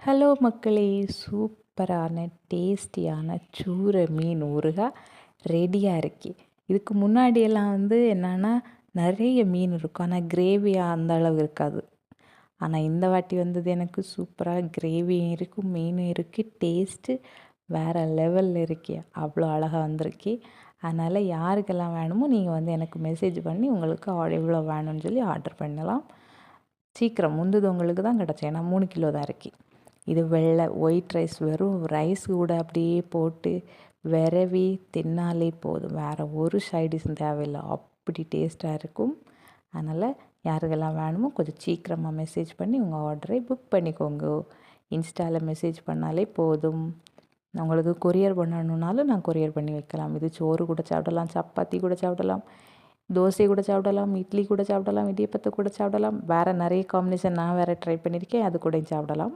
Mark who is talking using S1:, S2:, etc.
S1: Hello மக்களே! சூப்பரான, டேஸ்டியான சூர மீன் ஊறுகாய் ரெடியா இருக்கு. இதுக்கு முன்னாடியெல்லாம் என்னன்னா, நெறைய மீன் இருக்கும். ஆனா கிரேவியா அந்த அளவு இருக்காது. ஆனா இந்த வாட்டி எனக்கு சூப்பரா கிரேவியும் இருக்கு, மீனும் இருக்கு. டேஸ்ட்டு வேற லெவல்ல இருக்கு. அவ்வளோ அழகா வந்திருக்கு. அதனால யாருக்கெல்லாம் வேணுமோ நீங்க எனக்கு மெசேஜ் பண்ணி உங்களுக்கு எவ்வளோ வேணும்னு சொல்லி ஆர்டர் பண்ணலாம். சீக்கிரம் முந்துதவங்களுக்கு தான் கிடக்கும். ஏன்னா 3 கிலோ தான் இருக்கு. இது வெள்ளை ஒயிட் ரைஸ், வெறும் ரைஸ் கூட அப்படியே போட்டு விரவி தின்னாலே போதும். வேறு ஒரு சைடிஷும் தேவையில்லை. அப்படி டேஸ்ட்டாக இருக்கும். அதனால் யாருக்கெல்லாம் வேணுமோ கொஞ்சம் சீக்கிரமாக மெசேஜ் பண்ணி உங்கள் ஆர்டரை புக் பண்ணிக்கோங்க. இன்ஸ்டாவில் மெசேஜ் பண்ணாலே போதும். உங்களுக்கு கொரியர் பண்ணணுன்னாலும் நான் கொரியர் பண்ணி வைக்கலாம். இது சோறு கூட சாப்பிடலாம், சப்பாத்தி கூட சாப்பிடலாம், தோசை கூட சாப்பிடலாம், இட்லி கூட சாப்பிடலாம், இடியப்பத்தை கூட சாப்பிடலாம். வேறு நிறைய காம்பினேஷன் நான் வேறு ட்ரை பண்ணியிருக்கேன். அது கூட சாப்பிடலாம்.